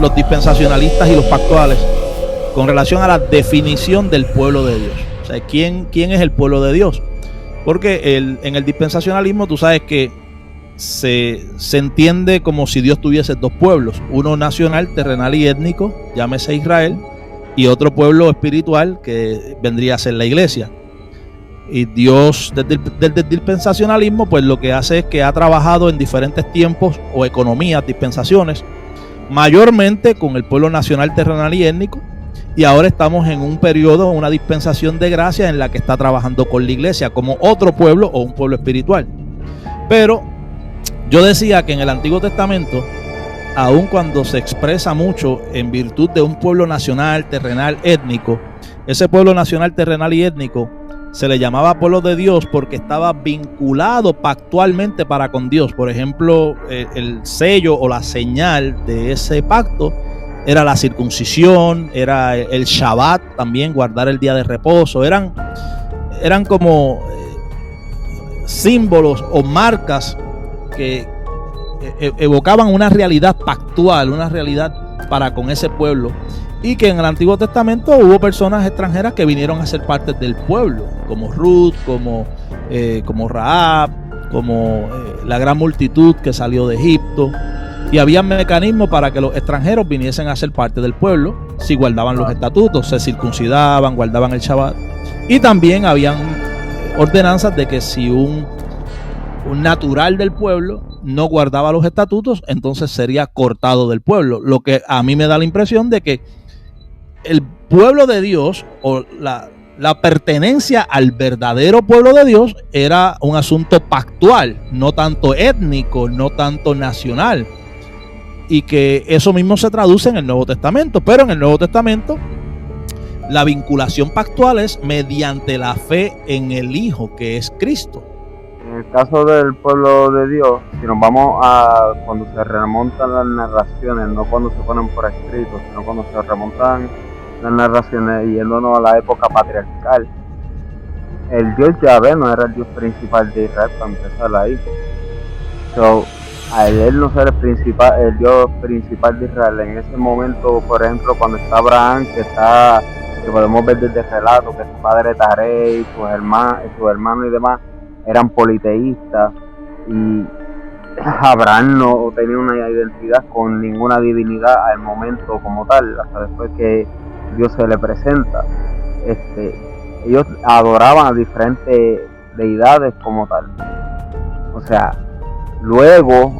los dispensacionalistas y los pactuales con relación a la definición del pueblo de Dios. O sea, ¿quién es el pueblo de Dios? Porque en el dispensacionalismo tú sabes que se entiende como si Dios tuviese dos pueblos, uno nacional, terrenal y étnico, llámese Israel, y otro pueblo espiritual que vendría a ser la iglesia. Y Dios desde el dispensacionalismo pues lo que hace es que ha trabajado en diferentes tiempos o economías, dispensaciones, mayormente con el pueblo nacional, terrenal y étnico, y ahora estamos en un periodo, una dispensación de gracia en la que está trabajando con la iglesia como otro pueblo o un pueblo espiritual. Pero yo decía que en el Antiguo Testamento, aun cuando se expresa mucho en virtud de un pueblo nacional, terrenal, étnico, ese pueblo nacional, terrenal y étnico se le llamaba pueblo de Dios porque estaba vinculado pactualmente para con Dios. Por ejemplo, el sello o la señal de ese pacto era la circuncisión, era el Shabbat también, guardar el día de reposo. Eran como símbolos o marcas que evocaban una realidad pactual, una realidad para con ese pueblo. Y que en el Antiguo Testamento hubo personas extranjeras que vinieron a ser parte del pueblo, como Ruth, como Rahab, como la gran multitud que salió de Egipto. Y había mecanismos para que los extranjeros viniesen a ser parte del pueblo, si guardaban los estatutos, se circuncidaban, guardaban el Shabbat. Y también habían ordenanzas de que si un natural del pueblo no guardaba los estatutos, entonces sería cortado del pueblo. Lo que a mí me da la impresión de que el pueblo de Dios o la pertenencia al verdadero pueblo de Dios era un asunto pactual, no tanto étnico, no tanto nacional, y que eso mismo se traduce en el Nuevo Testamento. Pero en el Nuevo Testamento la vinculación pactual es mediante la fe en el Hijo, que es Cristo. En el caso del pueblo de Dios, si nos vamos a cuando se remontan las narraciones, no cuando se ponen por escrito, sino cuando se remontan las narraciones yéndonos a la época patriarcal, el Dios Yahvé no era el Dios principal de Israel, para empezar ahí. So, al él no ser el Dios principal de Israel en ese momento, por ejemplo, cuando está Abraham, que podemos ver desde el relato que su padre Taré, sus hermanos y demás eran politeístas, y Abraham no tenía una identidad con ninguna divinidad al momento como tal, hasta después que Dios se le presenta. Ellos adoraban a diferentes deidades como tal. O sea, luego,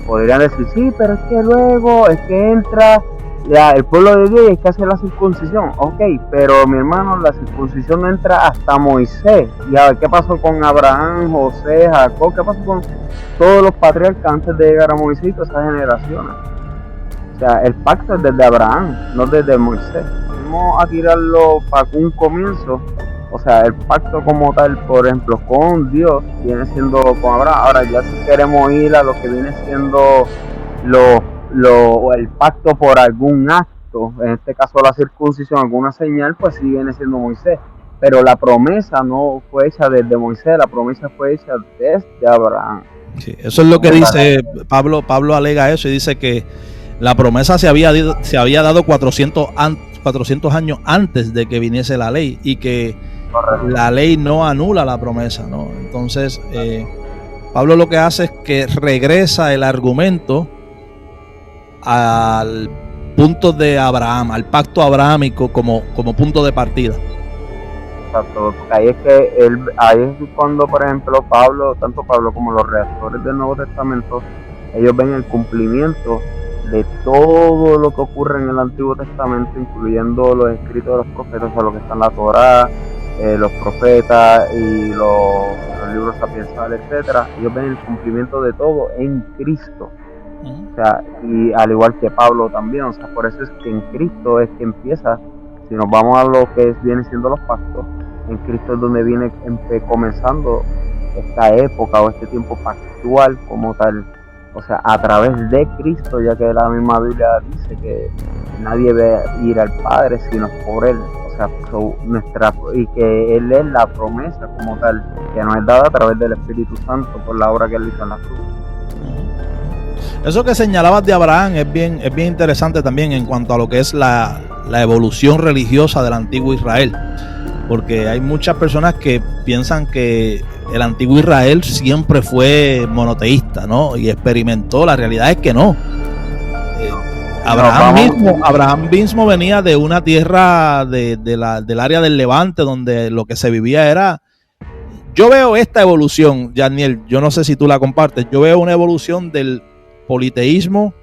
podrían decir, sí, pero es que luego, es que entra el pueblo de Dios y hay que hacer la circuncisión. Pero mi hermano, la circuncisión no entra hasta Moisés. Y a ver, ¿qué pasó con Abraham, José, Jacob? ¿Qué pasó con todos los patriarcas antes de llegar a Moisés y todas esas generaciones? O sea, el pacto es desde Abraham, no desde Moisés. Vamos a tirarlo para un comienzo. O sea, el pacto como tal, por ejemplo, con Dios, viene siendo con Abraham. Ahora ya si queremos ir a lo que viene siendo el pacto por algún acto, en este caso la circuncisión, alguna señal, pues sí viene siendo Moisés. Pero la promesa no fue hecha desde Moisés, la promesa fue hecha desde Abraham. Sí, eso es lo que dice Pablo. Pablo alega eso y dice que la promesa se había dado 400 años antes de que viniese la ley, y que la ley no anula la promesa, ¿no? Entonces, Pablo lo que hace es que regresa el argumento al punto de Abraham, al pacto abrahámico como punto de partida. Exacto, porque ahí es cuando, por ejemplo, tanto Pablo como los redactores del Nuevo Testamento, ellos ven el cumplimiento de todo lo que ocurre en el Antiguo Testamento, incluyendo los escritos de los profetas, o sea, lo que está en la Torá, los profetas y los libros sapiensales, etcétera. Ellos ven el cumplimiento de todo en Cristo. O sea, y al igual que Pablo también, o sea, por eso es que en Cristo es que empieza, si nos vamos a lo que viene siendo los pactos, en Cristo es donde viene comenzando esta época o este tiempo pactual como tal. O sea, a través de Cristo, ya que la misma Biblia dice que nadie ve ir al Padre sino por Él. O sea, y que Él es la promesa como tal, que nos es dada a través del Espíritu Santo por la obra que Él hizo en la cruz. Eso que señalabas de Abraham es bien interesante también en cuanto a lo que es la evolución religiosa del antiguo Israel. Porque hay muchas personas que piensan que el antiguo Israel siempre fue monoteísta, ¿no? Y experimentó. La realidad es que no. Abraham mismo venía de una tierra del área del Levante, donde lo que se vivía era... Yo veo esta evolución, Yaniel, yo no sé si tú la compartes, yo veo una evolución del politeísmo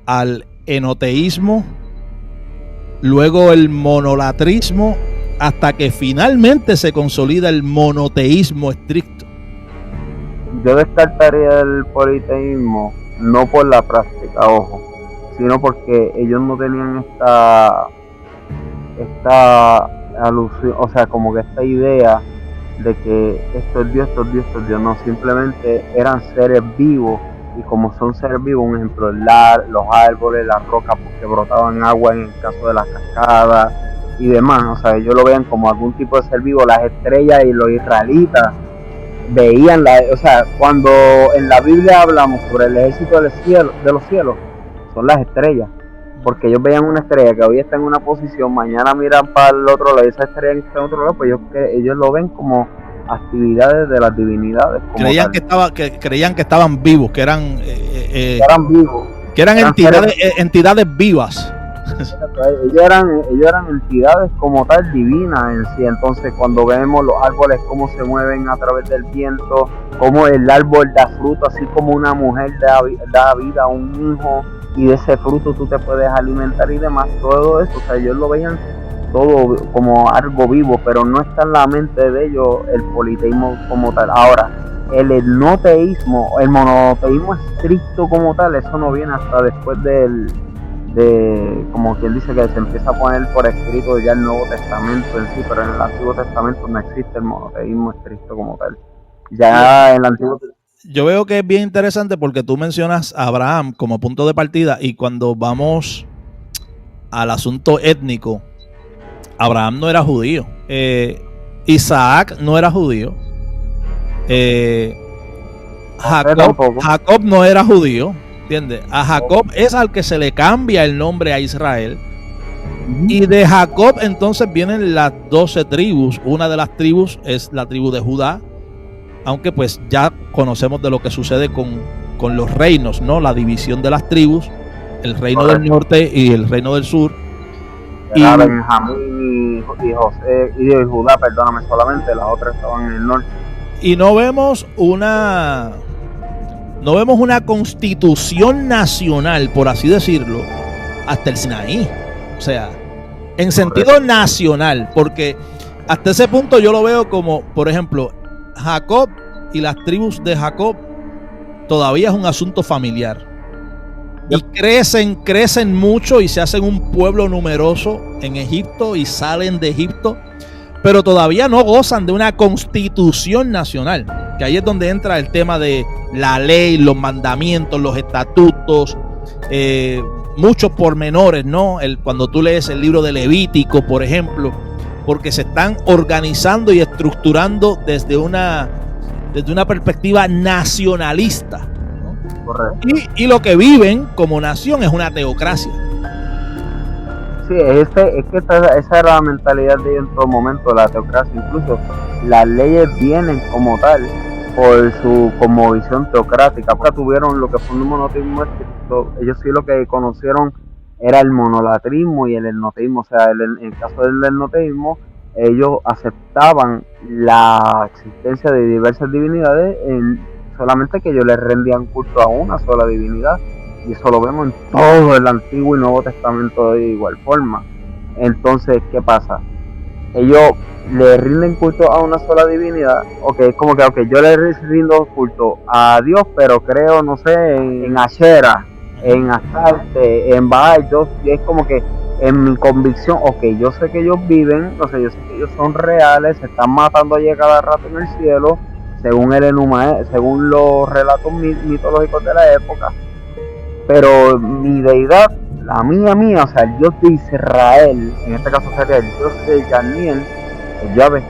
al enoteísmo, luego el monolatrismo, hasta que finalmente se consolida el monoteísmo estricto. Yo descartaría el politeísmo, no por la práctica, ojo, sino porque ellos no tenían esta alusión, o sea, como que esta idea de que esto es Dios, esto es Dios, esto es Dios, no, simplemente eran seres vivos, y como son seres vivos, un ejemplo, los árboles, las rocas, porque brotaban agua en el caso de las cascadas y demás, o sea, ellos lo veían como algún tipo de ser vivo. Las estrellas y los israelitas veían, o sea, cuando en la Biblia hablamos sobre el ejército de los cielos, son las estrellas, porque ellos veían una estrella que hoy está en una posición, mañana miran para el otro lado, esa estrella está en otro lado, pues ellos lo ven como actividades de las divinidades. Creían que estaban vivos, que eran vivos, que eran entidades vivas. Ellos eran entidades como tal divinas en sí. Entonces cuando vemos los árboles cómo se mueven a través del viento, cómo el árbol da fruto, así como una mujer da vida a un hijo, y de ese fruto tú te puedes alimentar y demás, todo eso, o sea, ellos lo veían todo como algo vivo, pero no está en la mente de ellos el politeísmo como tal. Ahora, el enoteísmo, el monoteísmo estricto como tal, eso no viene hasta después de como quien dice, que se empieza a poner por escrito ya el Nuevo Testamento en sí, pero en el Antiguo Testamento no existe el monoteísmo estricto como tal. Ya en el Antiguo Testamento. Yo veo que es bien interesante porque tú mencionas a Abraham como punto de partida, y cuando vamos al asunto étnico, Abraham no era judío, Isaac no era judío, Jacob no era judío, ¿entiendes? A Jacob es al que se le cambia el nombre a Israel, y de Jacob entonces vienen las 12 tribus. Una de las tribus es la tribu de Judá, aunque pues ya conocemos de lo que sucede con los reinos, ¿no? La división de las tribus, el reino del norte y el reino del sur. Y Benjamín y José y Judá, perdóname, solamente las otras estaban en el norte. Y no vemos una constitución nacional, por así decirlo, hasta el Sinaí. O sea, en sentido nacional, porque hasta ese punto yo lo veo como, por ejemplo, Jacob y las tribus de Jacob todavía es un asunto familiar. Y crecen mucho y se hacen un pueblo numeroso en Egipto y salen de Egipto, pero todavía no gozan de una constitución nacional, que ahí es donde entra el tema de la ley, los mandamientos, los estatutos, muchos pormenores, ¿no? Cuando tú lees el libro de Levítico, por ejemplo, porque se están organizando y estructurando desde una perspectiva nacionalista, ¿no? Correcto. Y lo que viven como nación es una teocracia. Sí, es que esa era la mentalidad de ellos en todo momento, la teocracia. Incluso las leyes vienen como tal por su cosmovisión teocrática. Porque tuvieron lo que fue un monoteísmo estricto. Ellos sí lo que conocieron era el monolatrismo y el enoteísmo. O sea, en el caso del enoteísmo, ellos aceptaban la existencia de diversas divinidades, solamente que ellos les rendían culto a una sola divinidad. Y eso lo vemos en todo el Antiguo y Nuevo Testamento de igual forma. Entonces, ¿qué pasa? Ellos le rinden culto a una sola divinidad. Ok, es como que yo le rindo culto a Dios, pero creo, no sé, en Ashera, en Astarte, en Baal. Es como que en mi convicción, ok, yo sé que ellos viven, yo sé que ellos son reales, se están matando allí cada rato en el cielo, según el Enuma, según los relatos mitológicos de la época. Pero mi deidad, la mía, o sea, el Dios de Israel, en este caso sería el Dios de Yaniel, el Yahvé.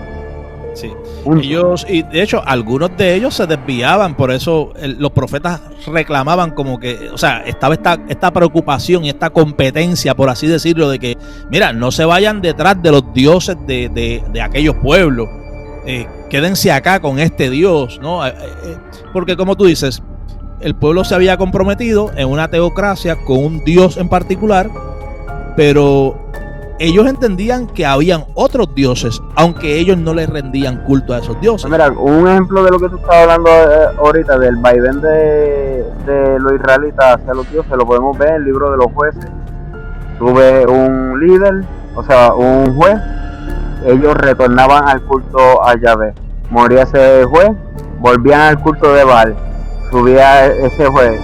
Sí. Ellos, y de hecho, algunos de ellos se desviaban, por eso los profetas reclamaban como que, o sea, estaba esta preocupación y esta competencia, por así decirlo, de que, mira, no se vayan detrás de los dioses de aquellos pueblos, quédense acá con este Dios, ¿no? Porque como tú dices, el pueblo se había comprometido en una teocracia con un Dios en particular, pero ellos entendían que habían otros dioses, aunque ellos no les rendían culto a esos dioses. Mira, un ejemplo de lo que tú estabas hablando ahorita, del vaivén de los israelitas hacia los dioses, lo podemos ver en el libro de los jueces. Tuve un líder, o sea, un juez, ellos retornaban al culto a Yahvé. Moría ese juez, volvían al culto de Baal, subía ese juez.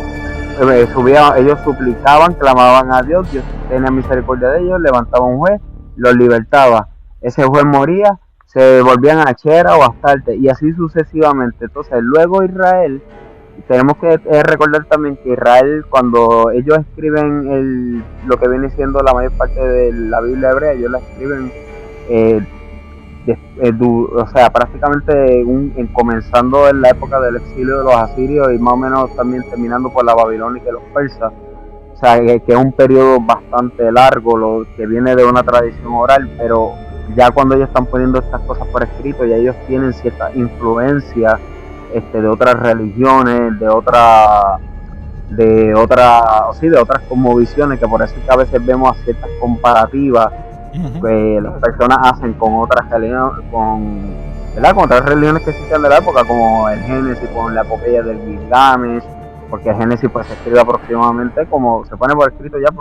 Ellos suplicaban, clamaban a Dios, Dios tenía misericordia de ellos, levantaba un juez, los libertaba. Ese juez moría, se volvían a Achera o a Astarte, y así sucesivamente. Entonces, luego Israel, tenemos que recordar también que Israel, cuando ellos escriben lo que viene siendo la mayor parte de la Biblia hebrea, ellos la escriben o sea, prácticamente comenzando en la época del exilio de los asirios y más o menos también terminando por la babilónica y los persas. O sea, que es un periodo bastante largo, lo que viene de una tradición oral, pero ya cuando ellos están poniendo estas cosas por escrito, ya ellos tienen cierta influencia de otras religiones, de otras cosmovisiones, que por eso es que a veces vemos ciertas comparativas que las personas hacen con otras religiones, con otras religiones que existen de la época, como el Génesis, con la epopeya del Gilgamesh, porque el Génesis pues se escribe aproximadamente, como se pone por escrito ya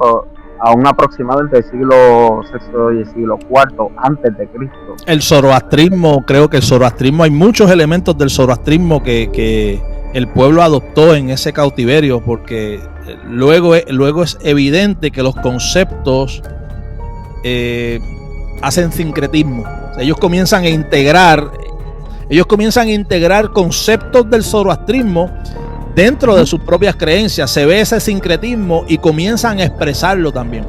a un aproximado entre el siglo VI y el siglo IV antes de Cristo. El zoroastrismo, creo que el zoroastrismo, hay muchos elementos del zoroastrismo que el pueblo adoptó en ese cautiverio, porque luego es evidente que los conceptos hacen sincretismo. O sea, ellos comienzan a integrar conceptos del zoroastrismo dentro de sus propias creencias. Se ve ese sincretismo y comienzan a expresarlo también.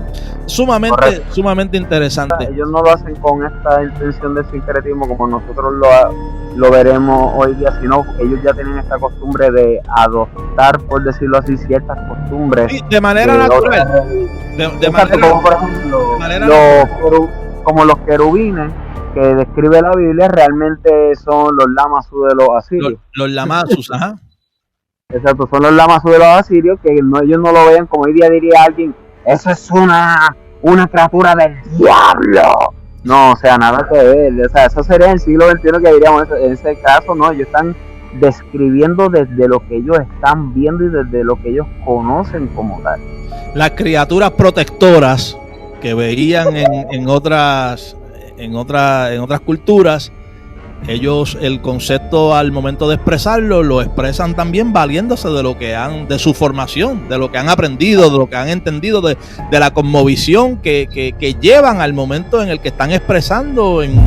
Sumamente interesante. Ellos no lo hacen con esta intención de sincretismo como nosotros lo veremos hoy día, sino ellos ya tienen esta costumbre de adoptar, por decirlo así, ciertas costumbres. Sí, de manera natural. Como por ejemplo, como los querubines que describe la Biblia, realmente son los lamazu de los asirios. Los lamazus, ajá. Exacto, son los lamazu de los asirios, que ellos no lo vean como hoy día diría alguien, eso es una criatura del diablo. No, o sea, nada que ver. O sea, eso sería en el siglo XXI que diríamos eso. En ese caso, no, ellos están describiendo desde lo que ellos están viendo y desde lo que ellos conocen como tal. Las criaturas protectoras que veían en otras culturas, ellos el concepto al momento de expresarlo lo expresan también valiéndose de su formación, de lo que han aprendido, de lo que han entendido, de la cosmovisión que llevan al momento en el que están expresando en